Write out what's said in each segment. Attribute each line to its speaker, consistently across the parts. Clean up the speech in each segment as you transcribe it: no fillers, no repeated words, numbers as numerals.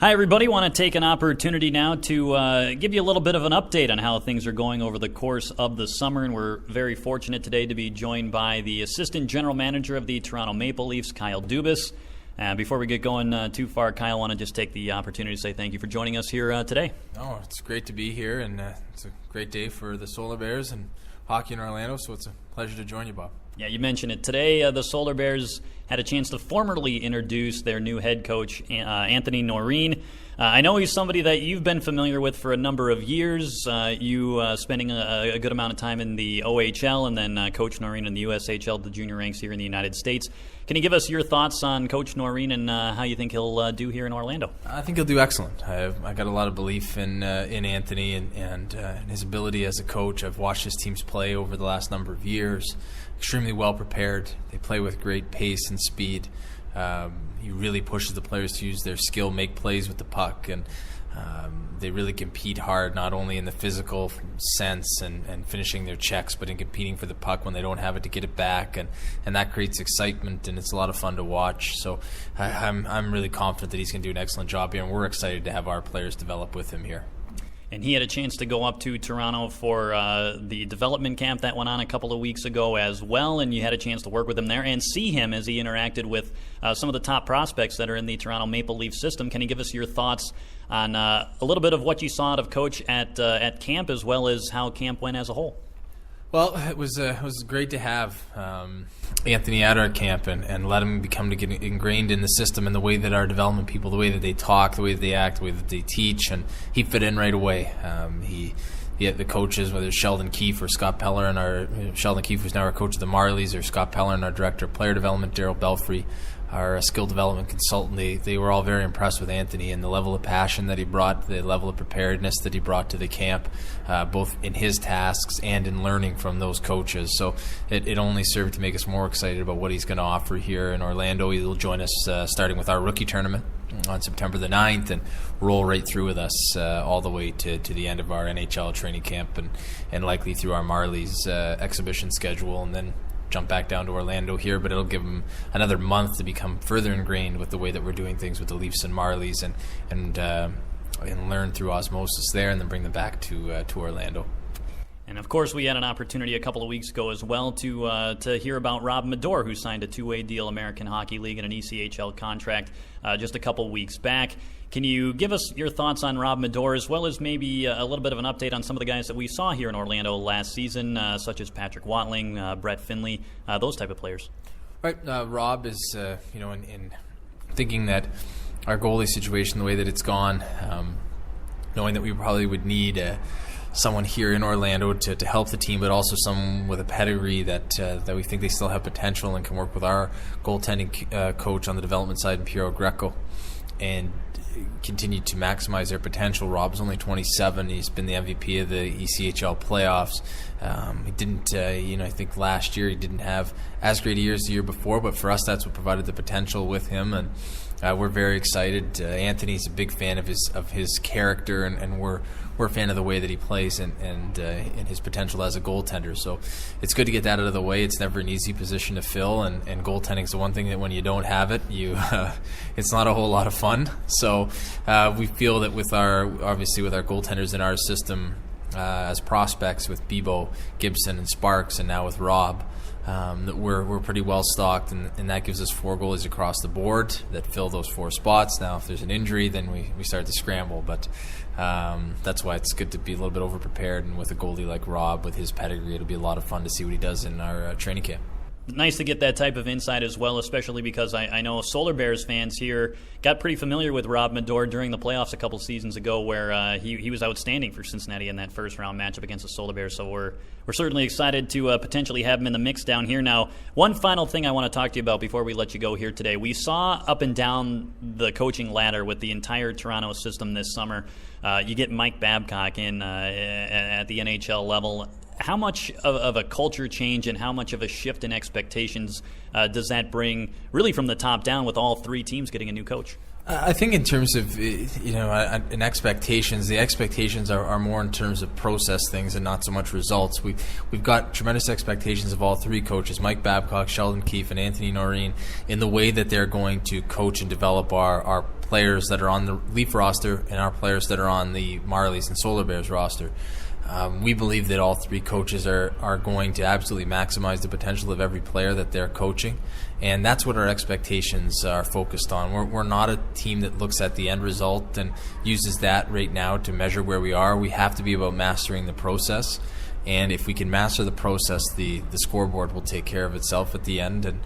Speaker 1: Hi, everybody. Want to take an opportunity now to give you a little bit of an update on how things are going over the course of the summer, and we're very fortunate today to be joined by the Assistant General Manager of the Toronto Maple Leafs, Kyle Dubas. Before we get going too far, Kyle, I want to just take the opportunity to say thank you for joining us here today.
Speaker 2: Oh, it's great to be here, and it's a great day for the Solar Bears and hockey in Orlando, so it's a pleasure to join you, Bob.
Speaker 1: Yeah, you mentioned it. Today, the Solar Bears had a chance to formally introduce their new head coach, Anthony Noreen. I know he's somebody that you've been familiar with for a number of years, you spending a good amount of time in the OHL and then Coach Noreen in the USHL, the junior ranks here in the United States. Can you give us your thoughts on Coach Noreen and how you think he'll do here in Orlando?
Speaker 2: I think he'll do excellent. I got a lot of belief in Anthony and his ability as a coach. I've watched his teams play over the last number of years. Extremely well prepared. They play with great pace and speed. He really pushes the players to use their skill, make plays with the puck, and they really compete hard, not only in the physical sense and finishing their checks, but in competing for the puck when they don't have it to get it back, and that creates excitement, and it's a lot of fun to watch. So I'm really confident that he's going to do an excellent job here, and we're excited to have our players develop with him here.
Speaker 1: And he had a chance to go up to Toronto for the development camp that went on a couple of weeks ago as well, and you had a chance to work with him there and see him as he interacted with some of the top prospects that are in the Toronto Maple Leaf system. Can you give us your thoughts on a little bit of what you saw out of Coach at camp, as well as how camp went as a whole?
Speaker 2: Well, it was great to have Anthony at our camp and let him become to get ingrained in the system and the way that our development people, the way that they talk, the way that they act, the way that they teach, and he fit in right away. The coaches, whether it's Sheldon Keefe or Scott Peller, Sheldon Keefe, who's now our coach of the Marlies, or Scott Peller, and our director of player development, Daryl Belfry, our skill development consultant, they were all very impressed with Anthony and the level of passion that he brought, the level of preparedness that he brought to the camp, both in his tasks and in learning from those coaches. So it only served to make us more excited about what he's going to offer here in Orlando. He'll join us starting with our rookie tournament on September the 9th and roll right through with us all the way to the end of our NHL training camp and likely through our Marlies exhibition schedule, and then jump back down to Orlando here. But it'll give him another month to become further ingrained with the way that we're doing things with the Leafs and Marlies and learn through osmosis there, and then bring them back to Orlando.
Speaker 1: And of course, we had an opportunity a couple of weeks ago as well to hear about Rob Madore, who signed a two-way deal, American Hockey League, and an ECHL contract just a couple weeks back. Can you give us your thoughts on Rob Madore, as well as maybe a little bit of an update on some of the guys that we saw here in Orlando last season, such as Patrick Watling, Brett Finley, those type of players?
Speaker 2: Right. Rob is, in thinking that our goalie situation, the way that it's gone, knowing that we probably would need someone here in Orlando to help the team, but also someone with a pedigree that we think they still have potential and can work with our goaltending coach on the development side, Piero Greco, and continue to maximize their potential. Rob's only 27. He's been the MVP of the ECHL playoffs. He didn't, I think last year he didn't have as great a year as the year before, but for us that's what provided the potential with him, and we're very excited. Anthony's a big fan of his character, and we're a fan of the way that he plays and his potential as a goaltender. So it's good to get that out of the way. It's never an easy position to fill, and goaltending is the one thing that when you don't have it, it's not a whole lot of fun. So we feel that with our goaltenders in our system as prospects, with Bebo, Gibson, and Sparks, and now with Rob, that we're pretty well stocked, and that gives us 4 goalies across the board that fill those 4 spots. Now, if there's an injury, then we start to scramble, but that's why it's good to be a little bit over prepared. And with a goalie like Rob, with his pedigree, it'll be a lot of fun to see what he does in our training camp.
Speaker 1: Nice to get that type of insight as well, especially because I know Solar Bears fans here got pretty familiar with Rob Madore during the playoffs a couple seasons ago, where he was outstanding for Cincinnati in that first-round matchup against the Solar Bears. So we're certainly excited to potentially have him in the mix down here. Now, one final thing I want to talk to you about before we let you go here today. We saw up and down the coaching ladder with the entire Toronto system this summer. You get Mike Babcock in at the NHL level. How much of a culture change and how much of a shift in expectations does that bring, really from the top down, with all 3 teams getting a new coach?
Speaker 2: I think in terms of in expectations, the expectations are more in terms of process things and not so much results. We've got tremendous expectations of all 3 coaches, Mike Babcock, Sheldon Keefe, and Anthony Noreen, in the way that they're going to coach and develop our players that are on the Leaf roster and our players that are on the Marlies and Solar Bears roster. We believe that all three coaches are going to absolutely maximize the potential of every player that they're coaching, and that's what our expectations are focused on. We're not a team that looks at the end result and uses that right now to measure where we are. We have to be about mastering the process, and if we can master the process, the scoreboard will take care of itself at the end. And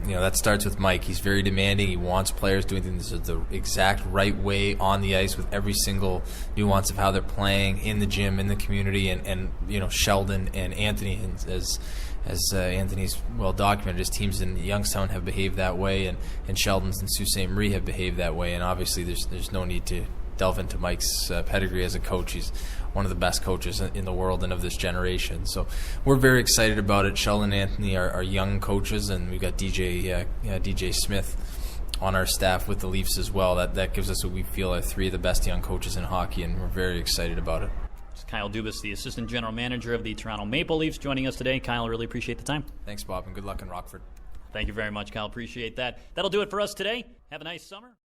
Speaker 2: that starts with Mike. He's very demanding. He wants players doing things the exact right way on the ice with every single nuance of how they're playing in the gym, in the community, and Sheldon and Anthony, as Anthony's well documented, his teams in Youngstown have behaved that way, and Sheldon's and Sault Ste. Marie have behaved that way. And obviously, there's no need to delve into Mike's pedigree as a coach. He's one of the best coaches in the world and of this generation. So we're very excited about it. Sheldon and Anthony are young coaches, and we've got DJ Smith on our staff with the Leafs as well. That gives us what we feel are three of the best young coaches in hockey, and we're very excited about it.
Speaker 1: It's Kyle Dubas, the Assistant General Manager of the Toronto Maple Leafs, joining us today. Kyle, really appreciate the time.
Speaker 2: Thanks, Bob, and good luck in Rockford.
Speaker 1: Thank you very much, Kyle. Appreciate that. That'll do it for us today. Have a nice summer.